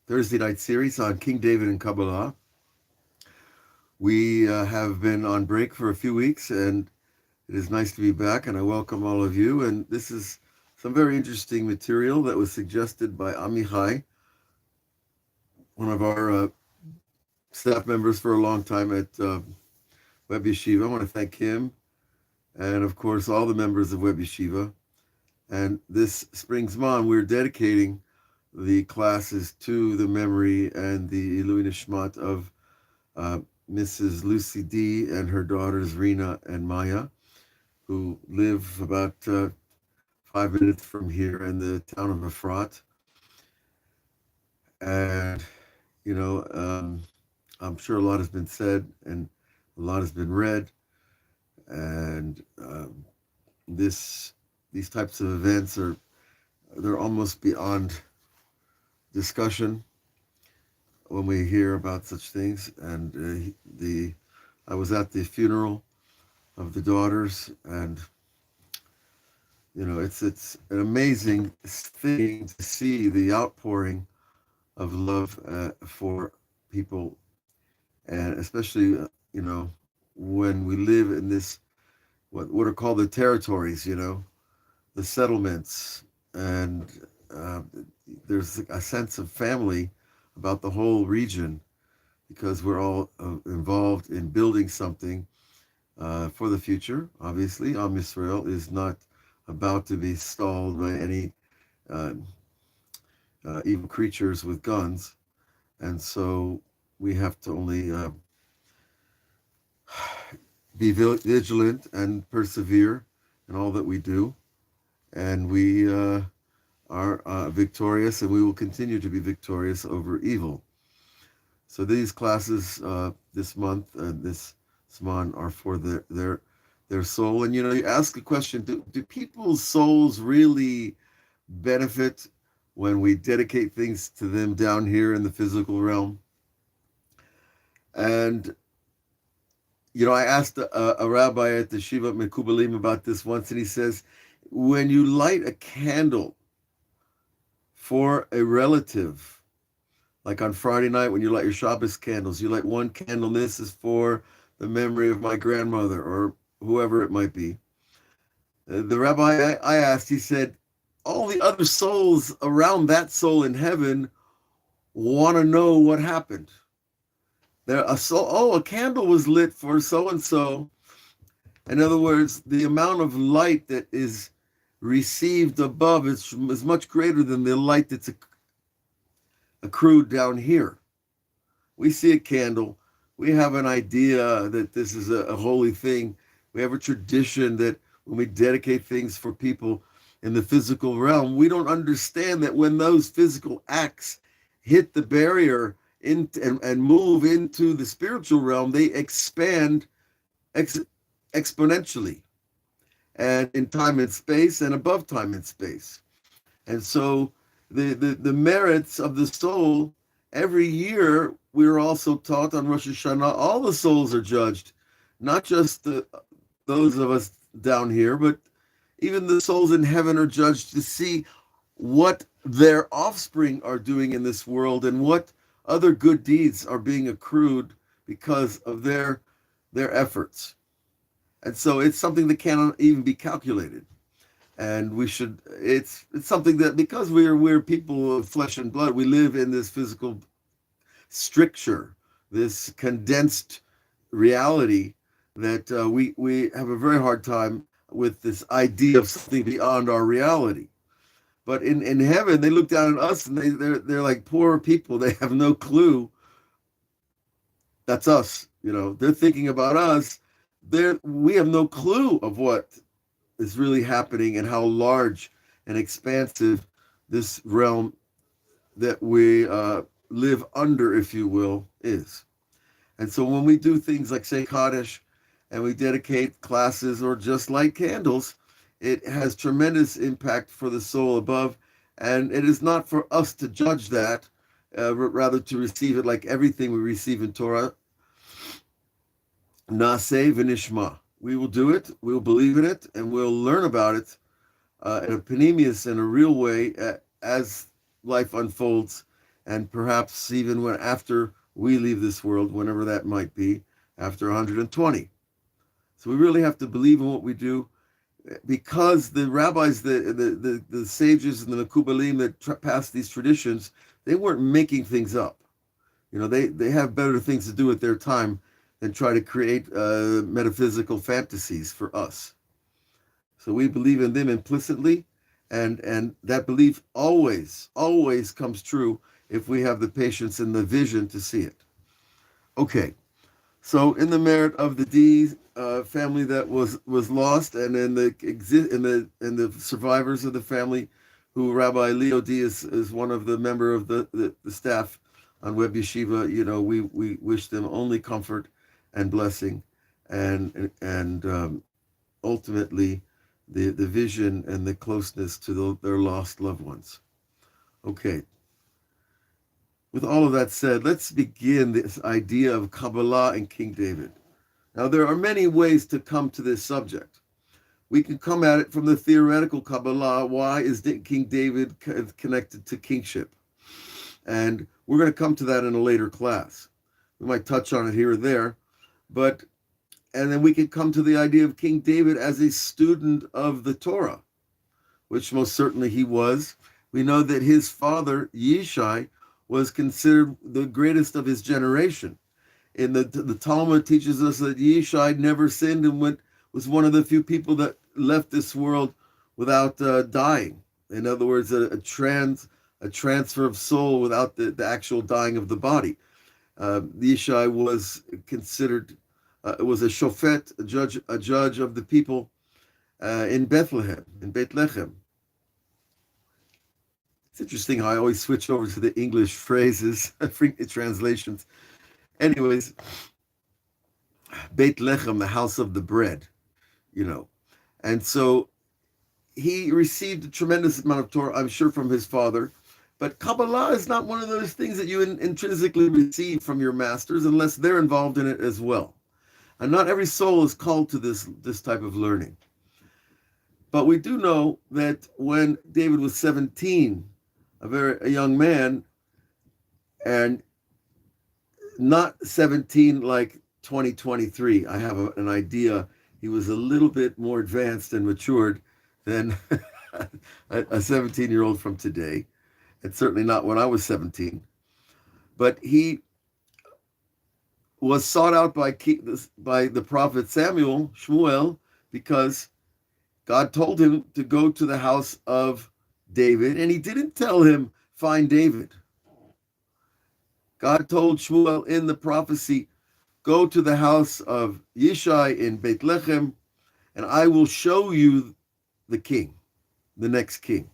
Thursday night series on King David and Kabbalah. We have been on break for a few weeks, and it is nice to be back, and I welcome all of you. And this is some very interesting material that was suggested by Amichai, one of our staff members for a long time at Web Yeshiva. I want to thank him, and of course all the members of Web Yeshiva. And this spring Zman, we're dedicating the classes to the memory and the Ilui Nishmat of Mrs. Lucy D. and her daughters Rena and Maya, who live about 5 minutes from here in the town of Efrat. And, I'm sure a lot has been said and a lot has been read. And these types of events they're almost beyond discussion when we hear about such things. And I was at the funeral of the daughters, and it's an amazing thing to see the outpouring of love for people, and especially when we live in this what are called the territories, the settlements, and there's a sense of family about the whole region, because we're all involved in building something for the future. Obviously, Am Yisrael is not about to be stalled by any evil creatures with guns, and so we have to only be vigilant and persevere in all that we do, and we are victorious, and we will continue to be victorious over evil. So these classes this month and this Zman are for their soul. And you ask a question: Do people's souls really benefit when we dedicate things to them down here in the physical realm? And I asked a rabbi at the Shiva Mekubalim about this once, and he says, when you light a candle for a relative, like on Friday night when you light your Shabbos candles, you light one candle, and this is for the memory of my grandmother or whoever it might be. The rabbi I asked, he said, all the other souls around that soul in heaven want to know what happened. A candle was lit for so-and-so. In other words, the amount of light that is received above is much greater than the light that's accrued down here. We see a candle. We have an idea that this is a holy thing. We have a tradition that when we dedicate things for people in the physical realm, we don't understand that when those physical acts hit the barrier and move into the spiritual realm, they expand exponentially, and in time and space and above time and space. And so the merits of the soul, every year we're also taught on Rosh Hashanah, all the souls are judged, not just those of us down here, but even the souls in heaven are judged to see what their offspring are doing in this world and what other good deeds are being accrued because of their efforts. And so it's something that cannot even be calculated. And it's something that, because we're people of flesh and blood, we live in this physical stricture, this condensed reality, that we have a very hard time with this idea of something beyond our reality. But in heaven, they look down at us and they're like poor people. They have no clue. That's us. They're thinking about us. We have no clue of what is really happening and how large and expansive this realm that we live under, if you will, is. And so when we do things like say Kaddish, and we dedicate classes or just light candles, it has tremendous impact for the soul above. And it is not for us to judge that, rather to receive it like everything we receive in Torah. Naseh v'nishma. We will do it, we'll believe in it, and we'll learn about it in a panemius, in a real way, as life unfolds and perhaps even when after we leave this world, whenever that might be, after 120. So we really have to believe in what we do, because the rabbis, the sages and the Mekubalim that passed these traditions, they weren't making things up. They have better things to do with their time than try to create metaphysical fantasies for us. So we believe in them implicitly, and that belief always comes true if we have the patience and the vision to see it. Okay, so in the merit of the D family that was lost, and in the survivors of the family, who Rabbi Leo D is one of the member of the staff on Web Yeshiva, we wish them only comfort and blessing, and ultimately the vision and the closeness to their lost loved ones. Okay. With all of that said, let's begin this idea of Kabbalah and King David. Now, there are many ways to come to this subject. We can come at it from the theoretical Kabbalah. Why is King David connected to kingship? And we're going to come to that in a later class. We might touch on it here or there, and then we can come to the idea of King David as a student of the Torah, which most certainly he was. We know that his father, Yishai, was considered the greatest of his generation. In the Talmud teaches us that Yishai never sinned and was one of the few people that left this world without dying. In other words, a transfer of soul without the actual dying of the body. Yishai was considered was a shofet, a judge of the people in Bethlehem, in Beit Lechem. It's interesting how I always switch over to the English phrases, translations. Anyways, Beit Lechem, the house of the bread, And so he received a tremendous amount of Torah, I'm sure, from his father. But Kabbalah is not one of those things that you intrinsically receive from your masters unless they're involved in it as well. And not every soul is called to this type of learning. But we do know that when David was 17, a young man, and not 17 like 2023. I have an idea he was a little bit more advanced and matured than a 17-year-old from today, and certainly not when I was 17. But he was sought out by the prophet Shmuel, because God told him to go to the house of David, and he didn't tell him, find David. God told Shmuel in the prophecy, go to the house of Yishai in Beit Lechem, and I will show you the king, the next king.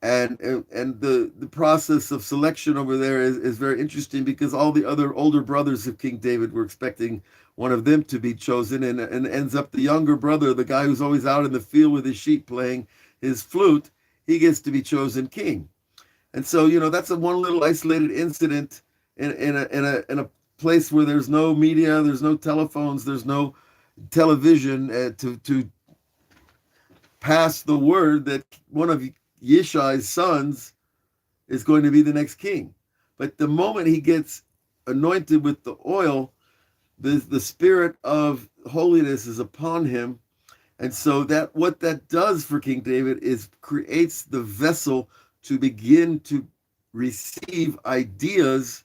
And the process of selection over there is very interesting, because all the other older brothers of King David were expecting one of them to be chosen, and ends up the younger brother, the guy who's always out in the field with his sheep playing his flute, he gets to be chosen king. And so, that's one little isolated incident in a place where there's no media, there's no telephones, there's no television to pass the word that one of Yishai's sons is going to be the next king. But the moment he gets anointed with the oil, the spirit of holiness is upon him. And so what that does for King David is creates the vessel to begin to receive ideas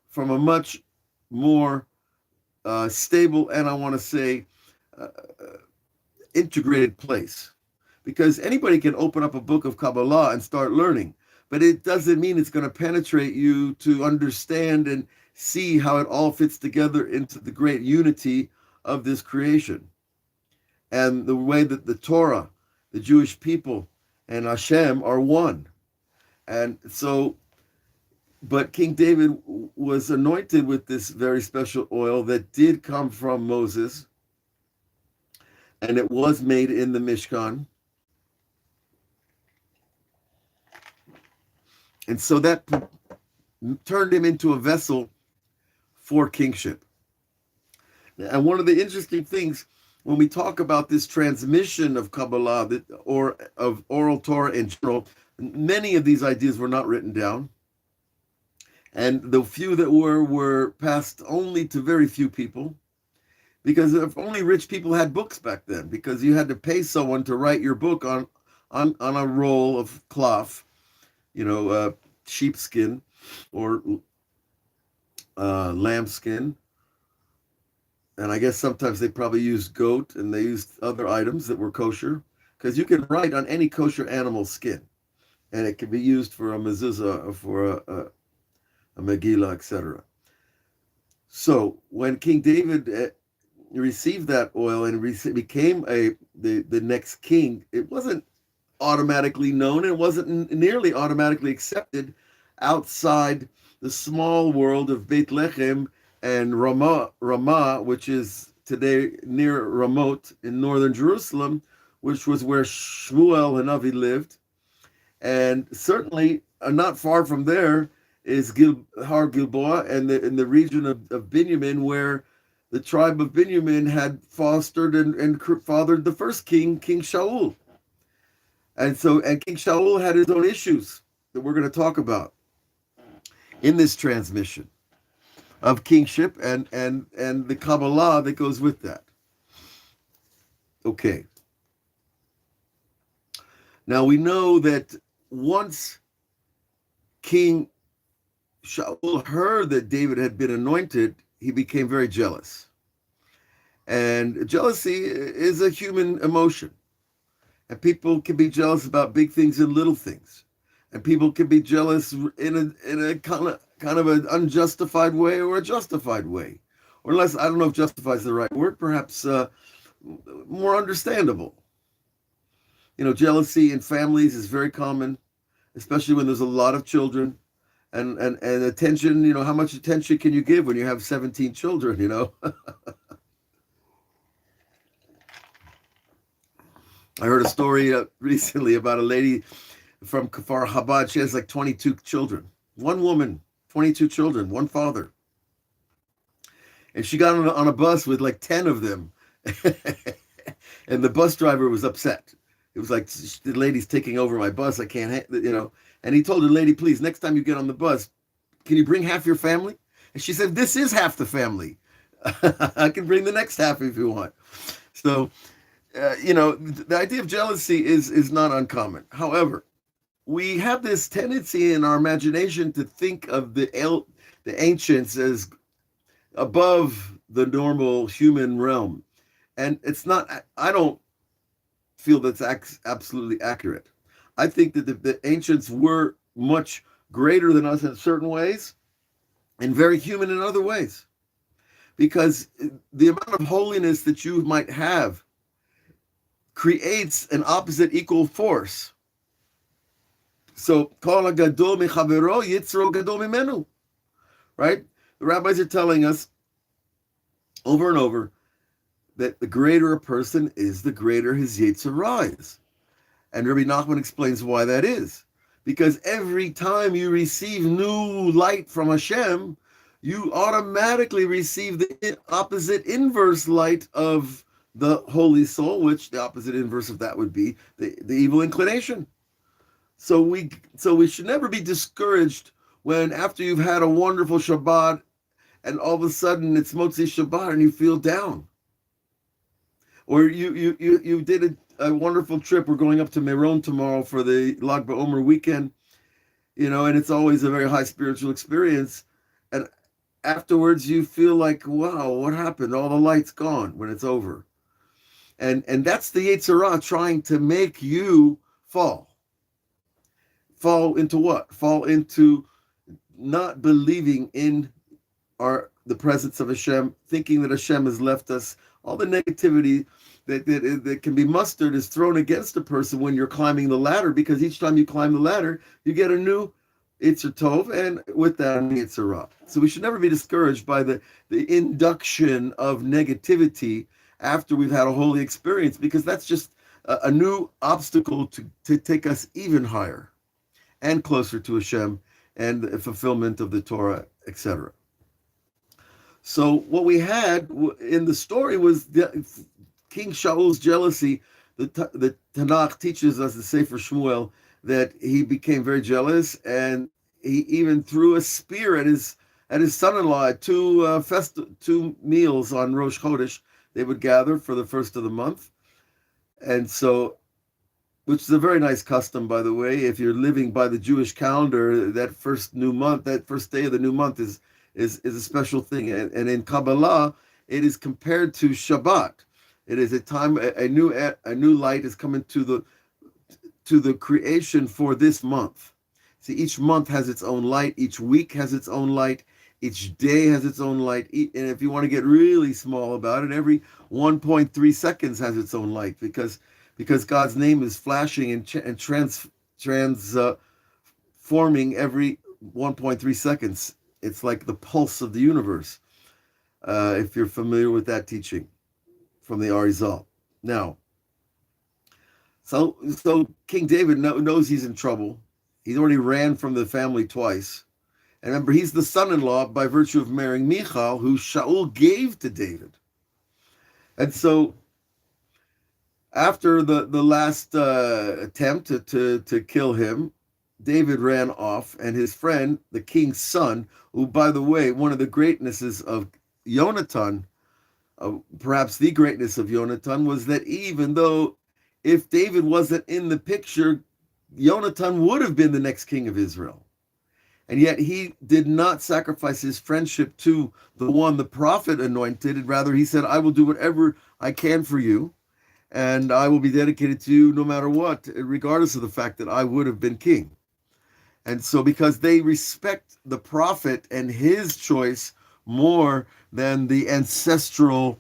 from a much more stable, and I want to say integrated place. Because anybody can open up a book of Kabbalah and start learning, but it doesn't mean it's going to penetrate you to understand and see how it all fits together into the great unity of this creation. And the way that the Torah, the Jewish people, and Hashem are one. And so, but King David was anointed with this very special oil that did come from Moses, and it was made in the Mishkan. And so that turned him into a vessel for kingship. And one of the interesting things when we talk about this transmission of Kabbalah or of oral Torah in general, many of these ideas were not written down. And the few that were passed only to very few people, because if only rich people had books back then, because you had to pay someone to write your book on a roll of cloth, sheepskin or lambskin. And I guess sometimes they probably used goat, and they used other items that were kosher, because you can write on any kosher animal skin, and it can be used for a mezuzah or for a Megillah, etc. So when King David received that oil and became the next king, it wasn't automatically known. It wasn't nearly automatically accepted outside the small world of Beit Lechem and Ramah, which is today near Ramot in northern Jerusalem, which was where Shmuel Hanavi lived. And certainly not far from there is Har Gilboa and in the region of Binyamin, where the tribe of Binyamin had fostered and fathered the first king, King Shaul. And King Shaul had his own issues that we're going to talk about in this transmission of kingship and the Kabbalah that goes with that. Okay. Now we know that once King Shaul heard that David had been anointed, he became very jealous. And jealousy is a human emotion. And people can be jealous about big things and little things. And people can be jealous in a kind of an unjustified way or a justified way. Or unless, I don't know if justified is the right word, perhaps more understandable. Jealousy in families is very common, especially when there's a lot of children. And attention, how much attention can you give when you have 17 children, I heard a story recently about a lady from Kfar Chabad. She has like 22 children. One woman, 22 children, one father. And she got on a bus with like 10 of them. And the bus driver was upset. It was like, the lady's taking over my bus. I can't, And he told the lady, please, next time you get on the bus, can you bring half your family? And she said, this is half the family. I can bring the next half if you want. So, the idea of jealousy is not uncommon. However, we have this tendency in our imagination to think of the ancients as above the human realm. And it's not, I don't feel that's absolutely accurate. I think that the ancients were much greater than us in certain ways and very human in other ways. Because the amount of holiness that you might have creates an opposite equal force. So, kol gadol mechavero yitzro gadol mimenu. Right? The rabbis are telling us over and over that the greater a person is, the greater his Yetzirah is. And Rabbi Nachman explains why that is. Because every time you receive new light from Hashem, you automatically receive the opposite inverse light of the holy soul, which the opposite inverse of that would be the evil inclination. So we should never be discouraged when after you've had a wonderful Shabbat and all of a sudden it's Motzi Shabbat and you feel down. Or you did a wonderful trip. We're going up to Meron tomorrow for the Lag BaOmer weekend, and it's always a very high spiritual experience. And afterwards you feel like, wow, what happened? All the light's gone when it's over. And that's the Yetzirah trying to make you fall. Fall into what? Fall into not believing in the presence of Hashem, thinking that Hashem has left us. All the negativity that can be mustered is thrown against a person when you're climbing the ladder, because each time you climb the ladder, you get a new Yetzer Tov, and with that, Yetzirah. So we should never be discouraged by the induction of negativity after we've had a holy experience, because that's just a new obstacle to take us even higher and closer to Hashem and the fulfillment of the Torah, etc. So what we had in the story was King Shaul's jealousy. The Tanakh teaches us, the Sefer Shmuel, that he became very jealous and he even threw a spear at his son-in-law at two meals on Rosh Chodesh. They would gather for the first of the month, and so, which is a very nice custom, by the way. If you're living by the Jewish calendar, that first day of the new month is a special thing. And in Kabbalah, it is compared to Shabbat. It is a time a new light is coming to the creation for this month. See, each month has its own light. Each week has its own light. Each day has its own light. And if you want to get really small about it, every 1.3 seconds has its own light, because God's name is flashing and transforming every 1.3 seconds. It's like the pulse of the universe, if you're familiar with that teaching from the Arizal. Now, so King David knows he's in trouble. He's already ran from the family twice. And remember, he's the son-in-law by virtue of marrying Michal, who Shaul gave to David. And so, after the last attempt to kill him, David ran off, and his friend, the king's son, who, by the way, one of the greatnesses of Yonatan, perhaps the greatness of Yonatan, was that even though if David wasn't in the picture, Yonatan would have been the next king of Israel. And yet he did not sacrifice his friendship to the one the prophet anointed. Rather, he said, I will do whatever I can for you, and I will be dedicated to you no matter what, regardless of the fact that I would have been king. And so, because they respect the prophet and his choice more than the ancestral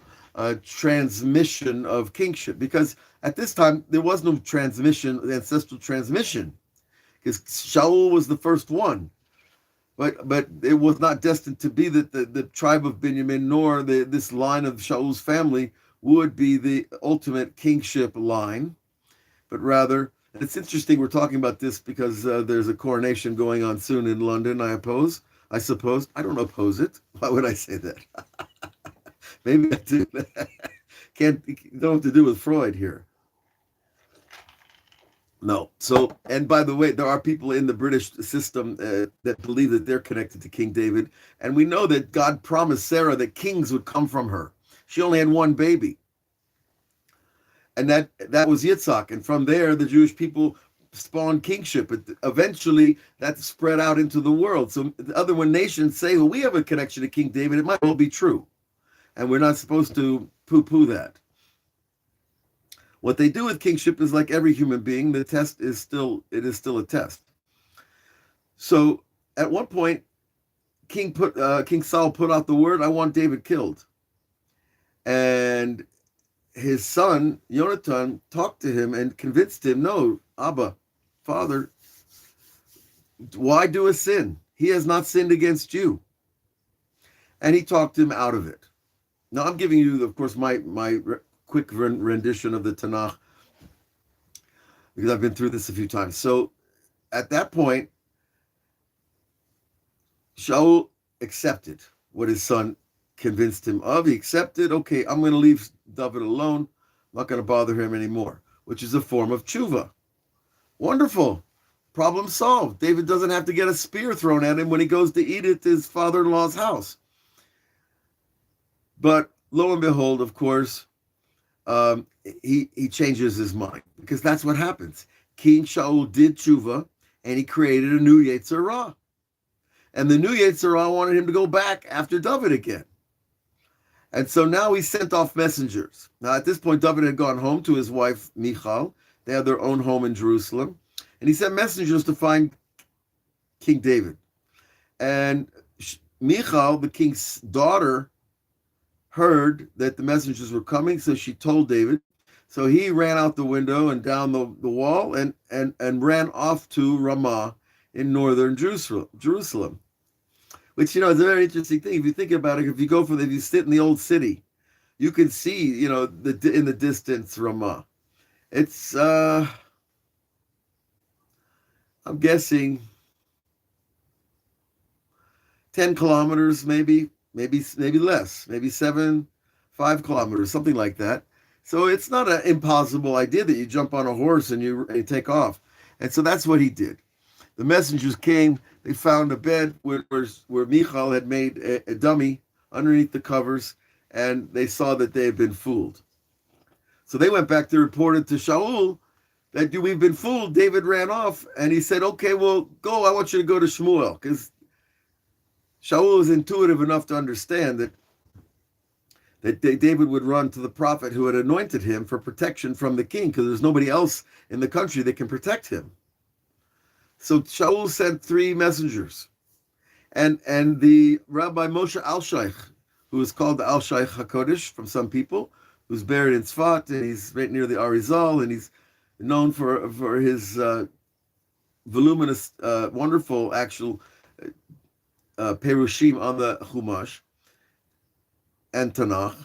transmission of kingship, because at this time there was no ancestral transmission, because Shaul was the first one, but it was not destined to be that the tribe of Benjamin, nor this line of Shaul's family would be the ultimate kingship line, but rather. And it's interesting we're talking about this because there's a coronation going on soon in London, I suppose. I don't oppose it. Why would I say that? Maybe I do. Don't have to do with Freud here. No. So, and by the way, there are people in the British system that believe that they're connected to King David. And we know that God promised Sarah that kings would come from her. She only had one baby. And that was Yitzhak. And from there, the Jewish people spawned kingship. But eventually, that spread out into the world. So the other nations say, well, we have a connection to King David. It might well be true. And we're not supposed to poo-poo that. What they do with kingship is like every human being. The test is still a test. So at one point, King Saul put out the word, I want David killed. And his son, Yonatan, talked to him and convinced him, no, Abba, Father, why do a sin? He has not sinned against you. And he talked him out of it. Now, I'm giving you, of course, my quick rendition of the Tanakh, because I've been through this a few times. So at that point, Shaul accepted what his son convinced him of. He accepted, okay, I'm going to leave David alone. I'm not going to bother him anymore, which is a form of tshuva. Wonderful. Problem solved. David doesn't have to get a spear thrown at him when he goes to eat at his father-in-law's house. But lo and behold, of course, he changes his mind, because that's what happens. King Shaul did tshuva, and he created a new Yetzer Hara. And the new Yetzer Hara wanted him to go back after David again. And so now he sent off messengers. Now at this point, David had gone home to his wife, Michal. They had their own home in Jerusalem. And he sent messengers to find King David. And Michal, the king's daughter, heard that the messengers were coming, so she told David. So he ran out the window and down the wall and ran off to Ramah in northern Jerusalem. Which, is a very interesting thing. If you think about it, if you sit in the old city, you can see, in the distance, Ramah. It's, I'm guessing 10 kilometers, maybe less, maybe 5 kilometers, something like that. So it's not an impossible idea that you jump on a horse and you take off. And so that's what he did. The messengers came. they found a bed where Michal had made a dummy underneath the covers, and they saw that they had been fooled. So they went back to report it to Shaul that we've been fooled. David ran off, and he said, okay, well, go. I want you to go to Shmuel, because Shaul was intuitive enough to understand that David would run to the prophet who had anointed him for protection from the king, because there's nobody else in the country that can protect him. So Shaul sent 3 messengers, and the Rabbi Moshe Al-Shaykh, who is called the Al-Shaykh HaKodesh from some people, who's buried in Tzfat, and he's right near the Arizal, and he's known for his voluminous, wonderful actual Perushim on the Chumash and Tanakh.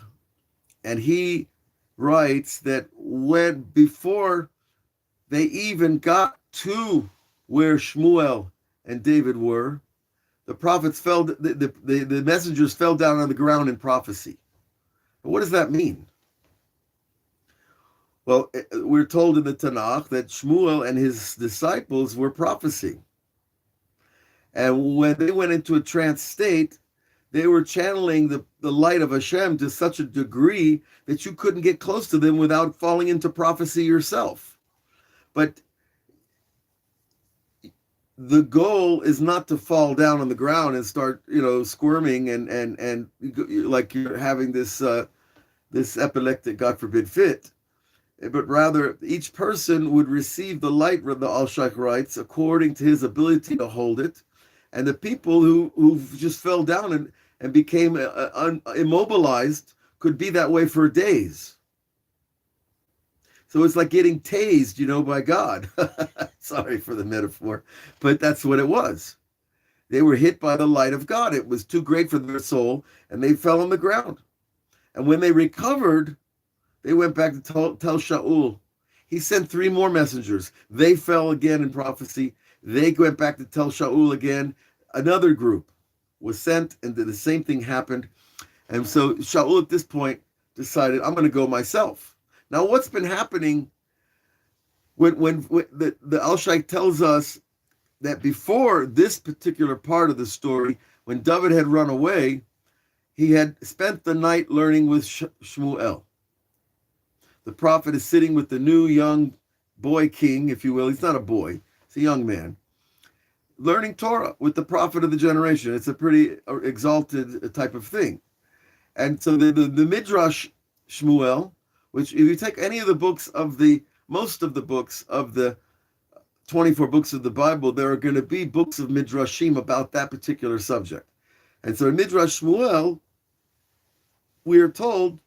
And he writes that before they even got to where Shmuel and David were, the prophets the messengers fell down on the ground in prophecy. What does that mean? Well, we're told in the Tanakh that Shmuel and his disciples were prophesying. And when they went into a trance state, they were channeling the light of Hashem to such a degree that you couldn't get close to them without falling into prophecy yourself. But the goal is not to fall down on the ground and start, squirming and like you're having this epileptic, God forbid, fit. But rather, each person would receive the light, the Al-Shaykh writes, according to his ability to hold it. And the people who just fell down and became immobilized could be that way for days. So it's like getting tased, by God. Sorry for the metaphor, but that's what it was. They were hit by the light of God. It was too great for their soul, and they fell on the ground. And when they recovered, they went back to tell Shaul. He sent 3 more messengers. They fell again in prophecy. They went back to tell Shaul again. Another group was sent, and the same thing happened. And so Shaul at this point decided, I'm going to go myself. Now, what's been happening when the Al-Shaykh tells us that before this particular part of the story, when David had run away, he had spent the night learning with Shmuel. The prophet is sitting with the new young boy king, if you will. He's not a boy, he's a young man, learning Torah with the prophet of the generation. It's a pretty exalted type of thing. And so the Midrash Shmuel, which if you take any of the books most of the books of the 24 books of the Bible, there are going to be books of Midrashim about that particular subject. And so in Midrash Shmuel, we are told,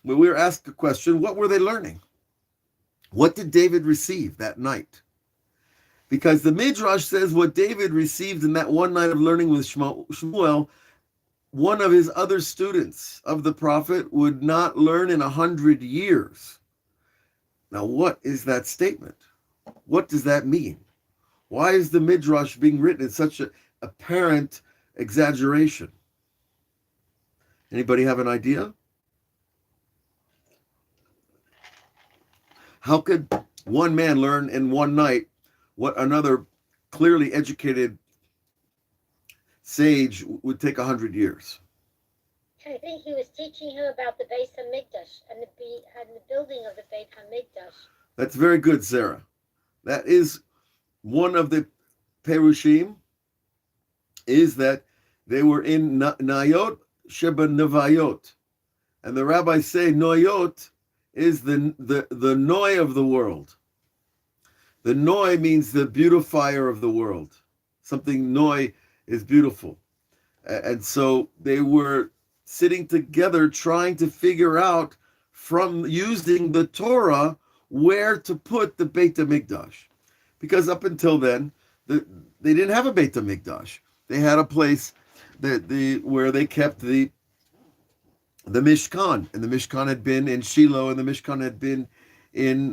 when we were asked a question, what were they learning? What did David receive that night? Because the Midrash says what David received in that one night of learning with Shmuel, one of his other students of the prophet would not learn in 100 years. Now, what is that statement? What does that mean? Why is the Midrash being written in such an apparent exaggeration? Anybody have an idea? How could one man learn in one night what another clearly educated sage would take 100 years? I think he was teaching him about the Beis HaMikdash and the building of the Beit HaMikdash. That's very good, Sarah. That is one of the Perushim, is that they were in Nayot Sheba Nevayot. And the rabbis say Noyot is the Noy of the world. The Noy means the beautifier of the world. Something Noy is beautiful. And so they were sitting together trying to figure out, from using the Torah, where to put the Beit HaMikdash. Because up until then, they didn't have a Beit HaMikdash. They had a place where they kept the Mishkan. And the Mishkan had been in Shiloh, and the Mishkan had been in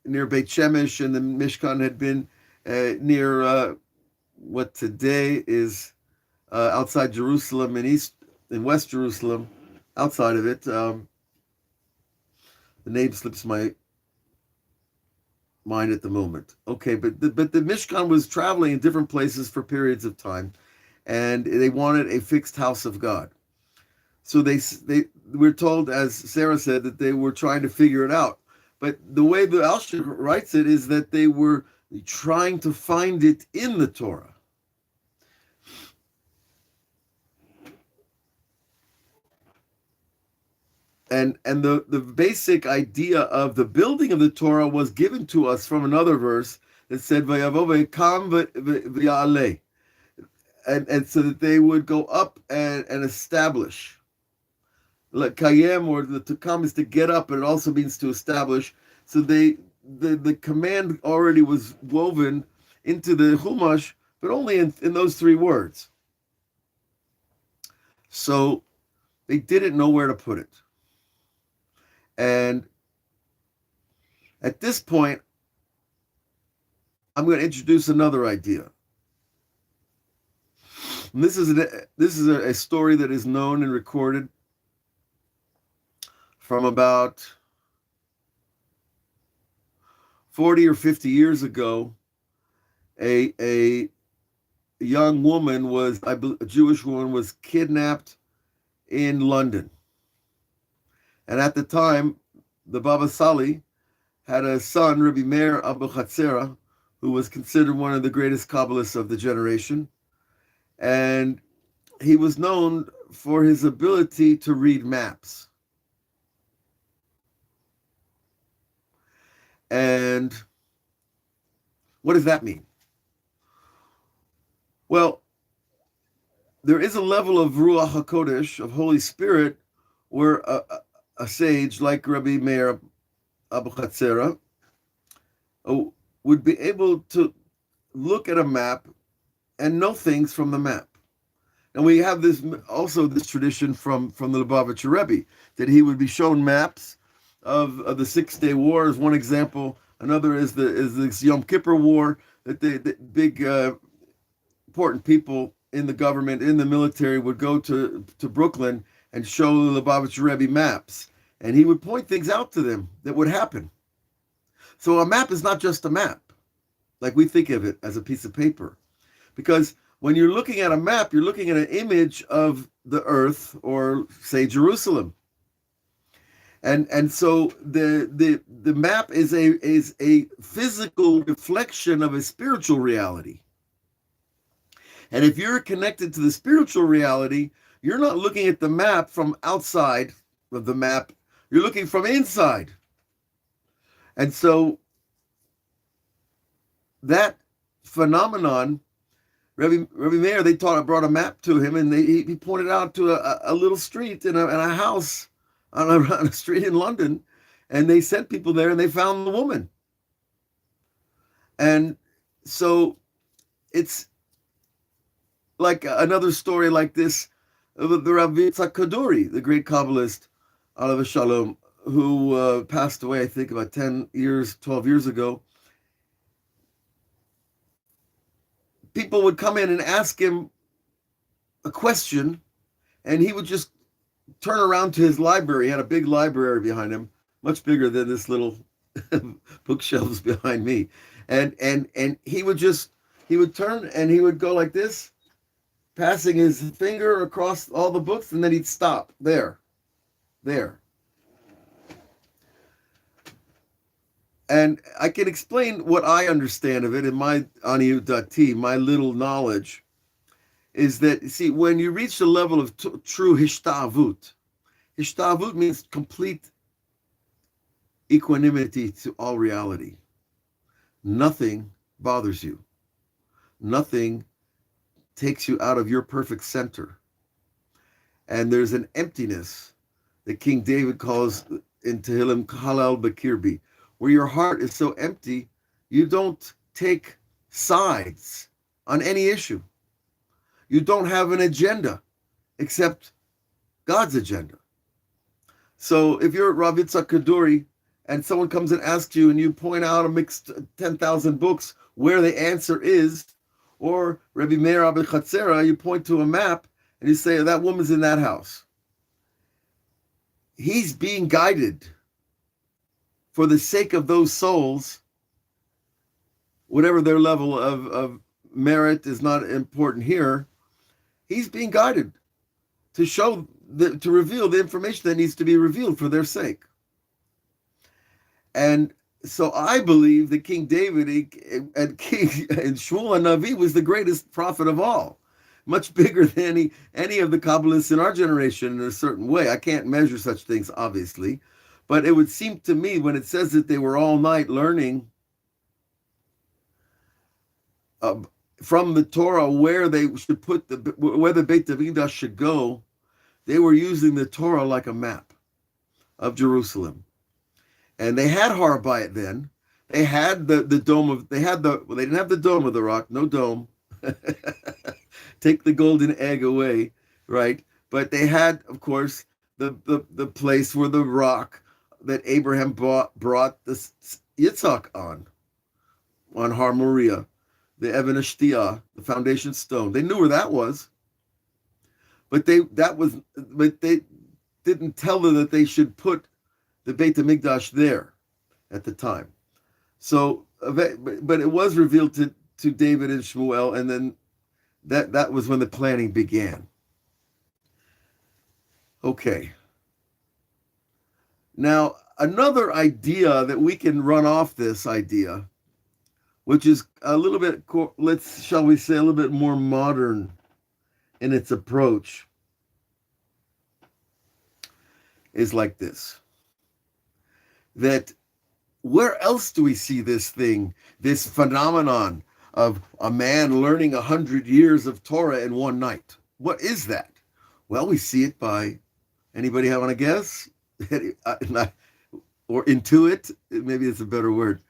near Beit Shemesh, and the Mishkan had been near what today is outside Jerusalem in West Jerusalem, outside of it. The name slips my mind at the moment. Okay, but the Mishkan was traveling in different places for periods of time, and they wanted a fixed house of God. So we're told, as Sarah said, that they were trying to figure it out. But the way the Alshir writes it is that they were trying to find it in the Torah. And the basic idea of the building of the Torah was given to us from another verse that said Vayavo Kam V'Ya'aleh, and so that they would go up and establish. Like Kayem, or to come is to get up, and it also means to establish. So the command already was woven into the Chumash, but only in those three words. So they didn't know where to put it. And at this point, I'm going to introduce another idea. And this is a story that is known and recorded from about 40 or 50 years ago. A young woman a Jewish woman was kidnapped in London. And at the time, the Baba Sali had a son, Rabbi Meir Abu Chatzera, who was considered one of the greatest Kabbalists of the generation. And he was known for his ability to read maps. And what does that mean? Well, there is a level of Ruach HaKodesh, of Holy Spirit, where a sage like Rabbi Meir Abu Chatzera would be able to look at a map and know things from the map. And we have this tradition from the Lubavitcher Rebbe, that he would be shown maps of the 6-day war as one example. Another is this Yom Kippur War, that the big important people in the government, in the military, would go to Brooklyn and show the Lubavitcher Rebbe maps. And he would point things out to them that would happen. So a map is not just a map, like we think of it as a piece of paper. Because when you're looking at a map, you're looking at an image of the earth, or say Jerusalem. And so the map is a physical reflection of a spiritual reality. And if you're connected to the spiritual reality, you're not looking at the map from outside of the map, you're looking from inside. And so that phenomenon, Rabbi Meir, they brought a map to him, and he pointed out to a little street in a house on a street in London, and they sent people there, and they found the woman. And so it's like another story like this, the Rav Yitzhak Kaduri, the great Kabbalist, Alav Shalom, who passed away, I think, about 12 years ago. People would come in and ask him a question, and he would just turn around to his library. He had a big library behind him, much bigger than this little bookshelves behind me. And he would turn and he would go like this, passing his finger across all the books, and then he'd stop there. And I can explain what I understand of it in my Aniyut.t, my little knowledge, is that, see, when you reach the level of true hishtavut means complete equanimity to all reality. Nothing bothers you. Nothing takes you out of your perfect center. And there's an emptiness that King David calls in Tehillim Halal Bakirbi, where your heart is so empty, you don't take sides on any issue. You don't have an agenda except God's agenda. So if you're at Rav Yitzhak Kaduri and someone comes and asks you, and you point out a mixed 10,000 books where the answer is, or Rabbi Meir Abu Chatzera, you point to a map and you say, that woman's in that house. He's being guided for the sake of those souls whatever their level of merit is not important here. He's being guided to to reveal the information that needs to be revealed for their sake. And so I believe that King David and Shmuel Navi was the greatest prophet of all, much bigger than any of the Kabbalists in our generation in a certain way. I can't measure such things, obviously, but it would seem to me when it says that they were all night learning from the Torah where they should put where the Beit Hamikdash should go, they were using the Torah like a map of Jerusalem. And they had Har Bayit then. They had the dome of, they didn't have the dome of the rock, no dome. Take the golden egg away, right? But they had, of course, the place where the rock that Abraham brought the Yitzhak on Har Moriah, the Even Hashtiyah, the foundation stone. They knew where that was. But they didn't tell them that they should put the Beit HaMikdash there at the time. So, but it was revealed to David and Shmuel, and then that was when the planning began. Okay. Now, another idea that we can run off this idea, which is a little bit, shall we say, a little bit more modern in its approach, is like this. That where else do we see this phenomenon of a man learning 100 years of Torah in one night? What is that? Well, we see it by, anybody have a guess? Or intuit? Maybe it's a better word.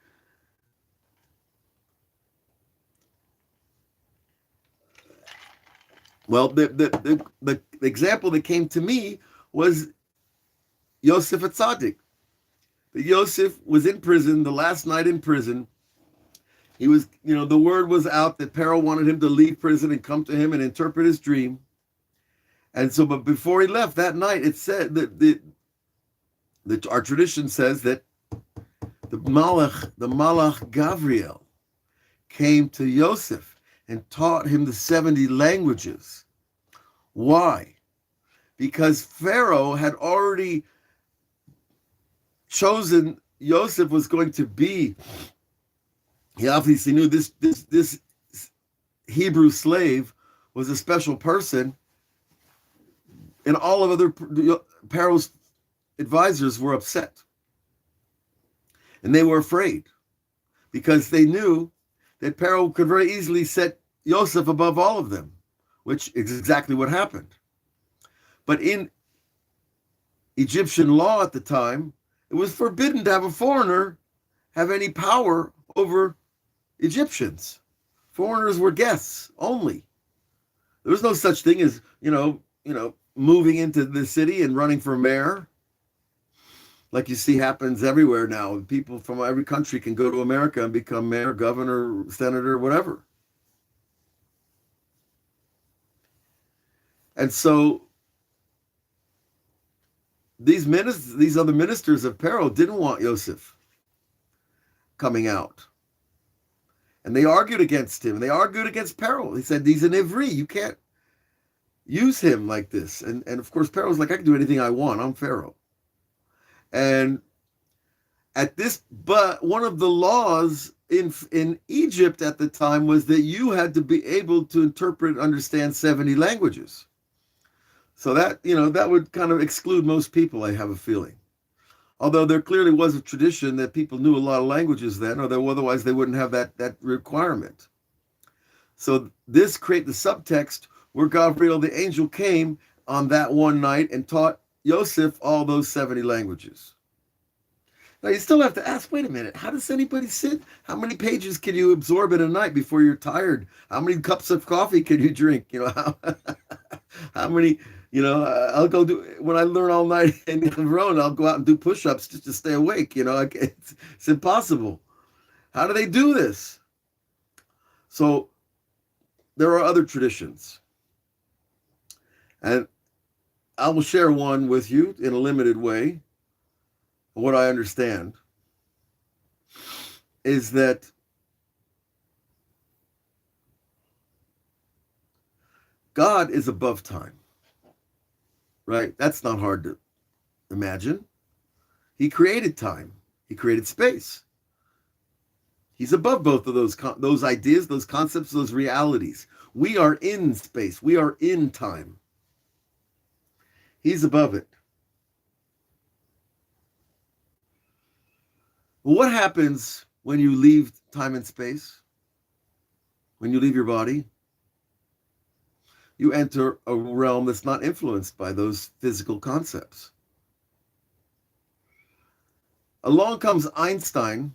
Well, the example that came to me was Yosef HaTzadik. Yosef was in prison, the last night in prison. He was, the word was out that Pharaoh wanted him to leave prison and come to him and interpret his dream. And so, but before he left that night, it said that our tradition says that the Malach Gabriel came to Yosef and taught him the 70 languages. Why? Because Pharaoh had already chosen Yosef was going to be. He obviously knew this Hebrew slave was a special person, and all of other Pharaoh's advisors were upset, and they were afraid because they knew that Pharaoh could very easily set Yosef above all of them, which is exactly what happened. But in Egyptian law at the time, it was forbidden to have a foreigner have any power over Egyptians. Foreigners were guests only. There was no such thing as, moving into the city and running for mayor. Like you see happens everywhere now. People from every country can go to America and become mayor, governor, senator, whatever. And so these other ministers of Pharaoh didn't want Yosef coming out. And they argued against him. They argued against Pharaoh. He said, he's an Ivri. You can't use him like this. And of course, Pharaoh's like, I can do anything I want. I'm Pharaoh. And but one of the laws in Egypt at the time was that you had to be able to interpret and understand 70 languages. So that, that would kind of exclude most people, I have a feeling. Although there clearly was a tradition that people knew a lot of languages then, or otherwise they wouldn't have that requirement. So this created the subtext where Gabriel, the angel, came on that one night and taught Yosef all those 70 languages. Now you still have to ask, wait a minute, how does anybody sit? How many pages can you absorb in a night before you're tired? How many cups of coffee can you drink? How many, I'll go when I learn all night in Hebron, I'll go out and do push-ups just to stay awake. It's impossible. How do they do this? So there are other traditions. And I will share one with you in a limited way. What I understand is that God is above time, right? That's not hard to imagine. He created time. He created space. He's above both of those ideas, those concepts, those realities. We are in space. We are in time. He's above it. Well, what happens when you leave time and space? When you leave your body? You enter a realm that's not influenced by those physical concepts. Along comes Einstein,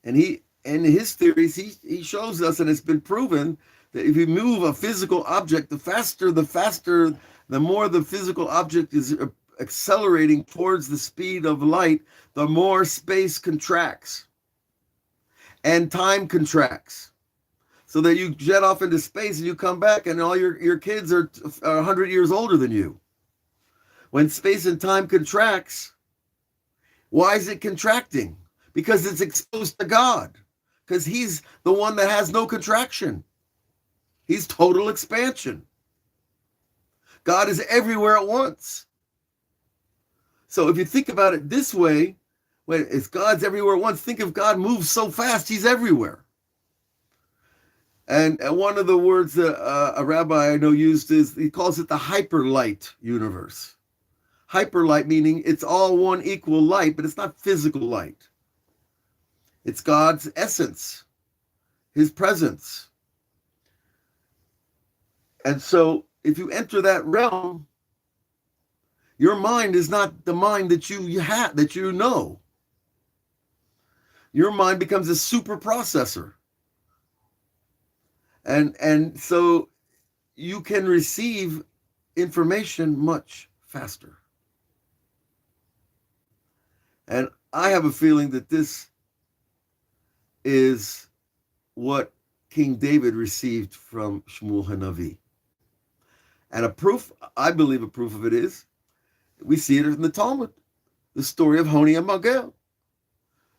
and in his theories, he shows us, and it's been proven, that if you move a physical object, the more the physical object is accelerating towards the speed of light, the more space contracts and time contracts. So that you jet off into space and you come back and all your kids are 100 years older than you. When space and time contracts, why is it contracting? Because it's exposed to God. Because he's the one that has no contraction. He's total expansion. God is everywhere at once. So if you think about it this way, when it's God's everywhere at once, think of God moves so fast, he's everywhere. And one of the words that a rabbi I know used is, he calls it the hyperlight universe. Hyperlight meaning it's all one equal light, but it's not physical light. It's God's essence, his presence. And so if you enter that realm, your mind is not the mind that you have, that you know. Your mind becomes a super processor. And so you can receive information much faster. And I have a feeling that this is what King David received from Shmuel Hanavi. And I believe a proof of it is, we see it in the Talmud, the story of Honi and Magel.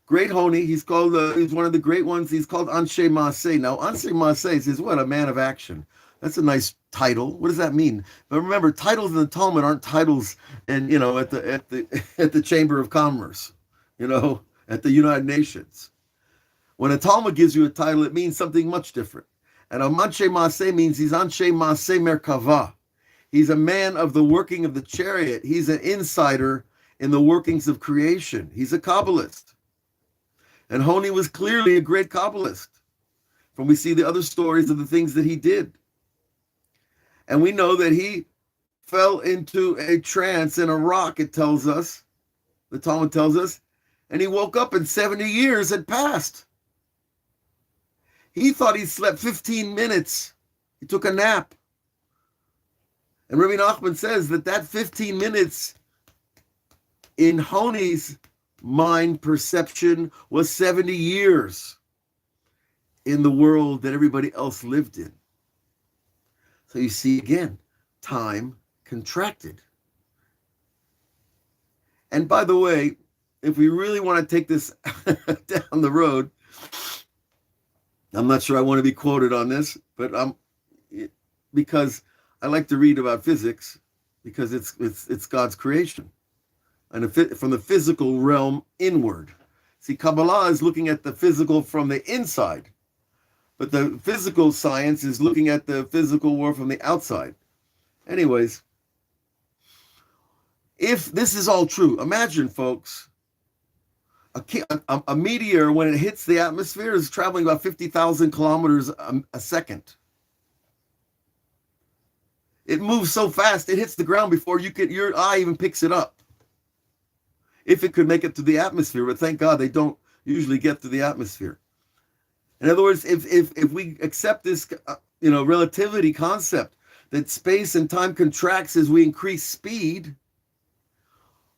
Great Honi, he's one of the great ones. He's called Anshe Maaseh. Now, Anshe Maaseh is what? A man of action. That's a nice title. What does that mean? But remember, titles in the Talmud aren't titles at the Chamber of Commerce, at the United Nations. When a Talmud gives you a title, it means something much different. And Anshe Maaseh means he's Anshe Maaseh Merkava. He's a man of the working of the chariot. He's an insider in the workings of creation. He's a Kabbalist. And Honi was clearly a great Kabbalist. From we see the other stories of the things that he did. And we know that he fell into a trance in a rock, it tells us. The Talmud tells us. And he woke up and 70 years had passed. He thought he slept 15 minutes. He took a nap. And Rabbi Nachman says that 15 minutes in Honi's mind perception was 70 years in the world that everybody else lived in. So you see again, time contracted. And by the way, if we really want to take this down the road, I'm not sure I want to be quoted on this, but because I like to read about physics, because it's God's creation. And from the physical realm inward. See, Kabbalah is looking at the physical from the inside, but the physical science is looking at the physical world from the outside. Anyways, if this is all true, imagine, folks, a meteor, when it hits the atmosphere, is traveling about 50,000 kilometers a second. It moves so fast, it hits the ground before your eye even picks it up. If it could make it to the atmosphere, but thank God they don't usually get to the atmosphere. In other words, if we accept this, relativity concept that space and time contracts as we increase speed,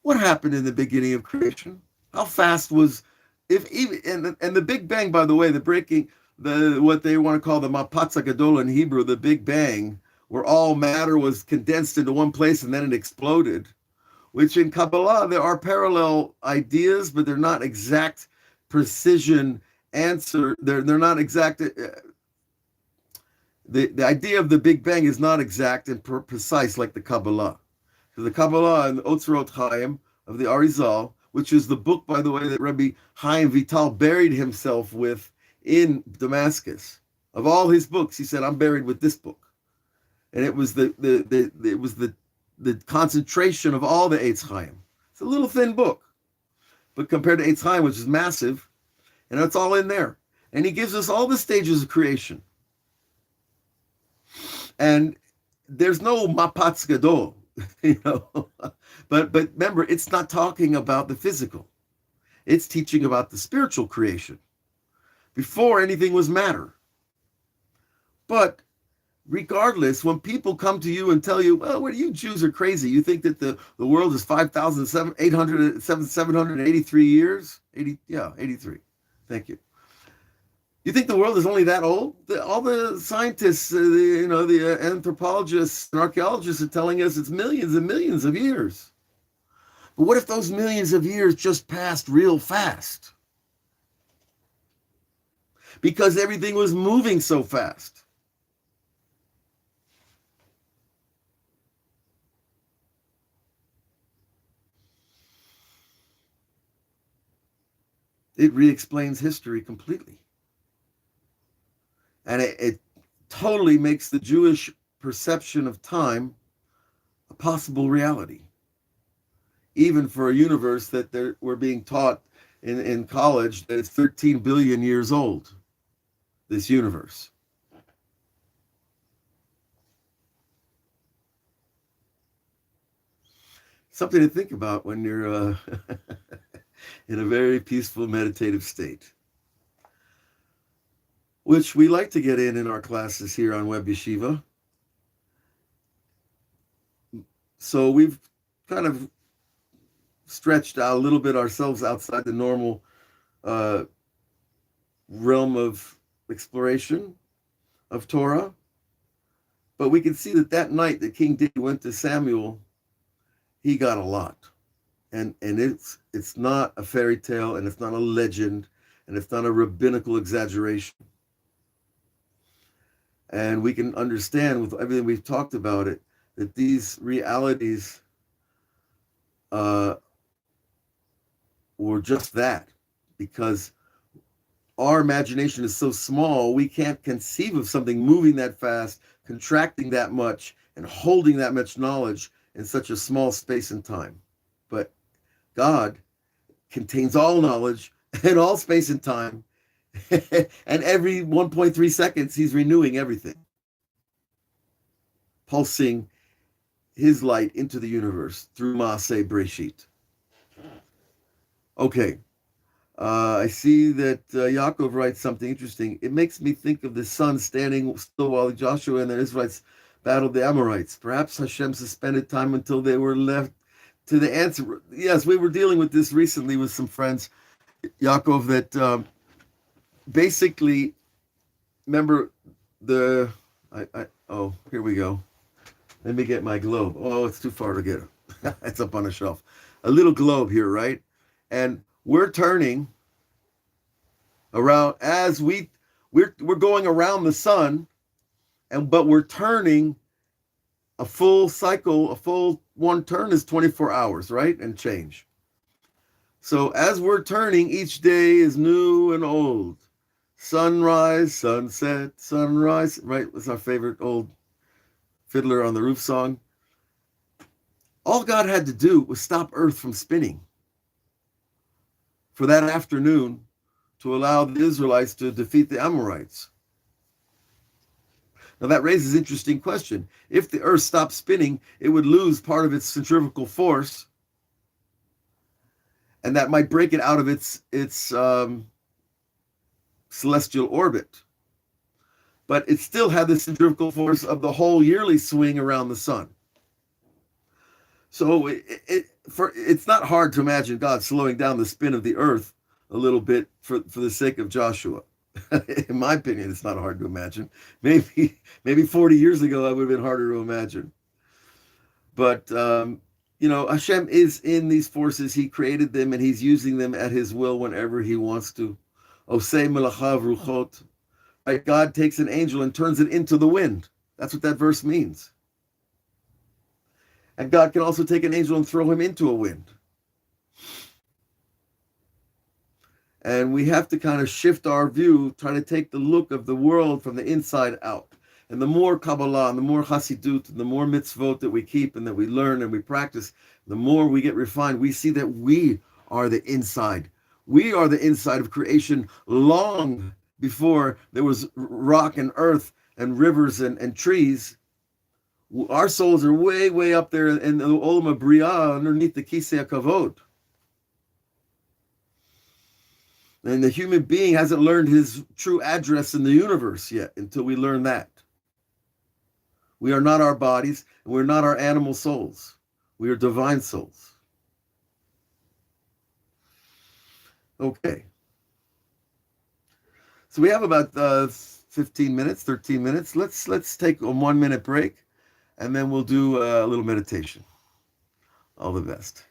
what happened in the beginning of creation? How fast was, and the Big Bang, by the way, what they want to call the Mapatz Gadol in Hebrew, the Big Bang, where all matter was condensed into one place and then it exploded. Which in Kabbalah, there are parallel ideas, but they're not exact precision answer. They're not exact. the idea of the Big Bang is not exact and precise like the Kabbalah. So the Kabbalah and the Otzrot Chaim of the Arizal, which is the book, by the way, that Rabbi Chaim Vital buried himself with in Damascus. Of all his books, he said, "I'm buried with this book," and it was the concentration of all the Eitz Chaim. It's a little thin book, but compared to Eitz Chaim, which is massive, and it's all in there. And he gives us all the stages of creation. And there's no mapatz gadol, but remember, it's not talking about the physical. It's teaching about the spiritual creation before anything was matter. But regardless, when people come to you and tell you, well, what you Jews are crazy. You think that the world is 783 years? 83. Thank you. You think the world is only that old? All the scientists, the anthropologists and archaeologists are telling us it's millions and millions of years. But what if those millions of years just passed real fast? Because everything was moving so fast. It re-explains history completely. And it totally makes the Jewish perception of time a possible reality. Even for a universe that we're being taught in college that it's 13 billion years old, this universe. Something to think about when you're in a very peaceful meditative state, which we like to get in our classes here on Web Yeshiva. So we've kind of stretched out a little bit ourselves outside the normal realm of exploration of Torah. But we can see that night that King David went to Samuel, he got a lot. And it's not a fairy tale, and it's not a legend, and it's not a rabbinical exaggeration. And we can understand with everything we've talked about it, that these realities were just that, because our imagination is so small, we can't conceive of something moving that fast, contracting that much, and holding that much knowledge in such a small space and time. But God contains all knowledge and all space and time, and every 1.3 seconds, he's renewing everything, pulsing his light into the universe through Maaseh Breshit. Okay. I see that Yaakov writes something interesting. It makes me think of the sun standing still while Joshua and the Israelites battled the Amorites. Perhaps Hashem suspended time until they were left to the answer. Yes, we were dealing with this recently with some friends, Yaakov, that basically, remember here we go. Let me get my globe. Oh, it's too far to get it. It's up on a shelf. A little globe here, right? And we're turning around as we're going around the sun, but we're turning a full cycle. A full one turn is 24 hours, right? And change. So as we're turning, each day is new and old. Sunrise, sunset, sunrise, right? It's our favorite old Fiddler on the Roof song. All God had to do was stop Earth from spinning for that afternoon to allow the Israelites to defeat the Amorites. Now that raises an interesting question. If the Earth stopped spinning, it would lose part of its centrifugal force, and that might break it out of its celestial orbit. But it still had the centrifugal force of the whole yearly swing around the sun. So it's not hard to imagine God slowing down the spin of the earth a little bit for the sake of Joshua. In my opinion, it's not hard to imagine. Maybe 40 years ago, that would have been harder to imagine. But, Hashem is in these forces. He created them, and he's using them at his will whenever he wants to. Osei melachav ruchot, Right? God takes an angel and turns it into the wind. That's what that verse means. And God can also take an angel and throw him into a wind. And we have to kind of shift our view, try to take the look of the world from the inside out. And the more Kabbalah, and the more chassidut, and the more mitzvot that we keep and that we learn and we practice, the more we get refined. We see that we are the inside. We are the inside of creation long before there was rock and earth and rivers and trees. Our souls are way, way up there in the Olam Briah, underneath the Kisei HaKavod. And the human being hasn't learned his true address in the universe yet until we learn that. We are not our bodies, and we're not our animal souls. We are divine souls. Okay. So we have about 15 minutes, 13 minutes. Let's take a 1 minute break, and then we'll do a little meditation. All the best.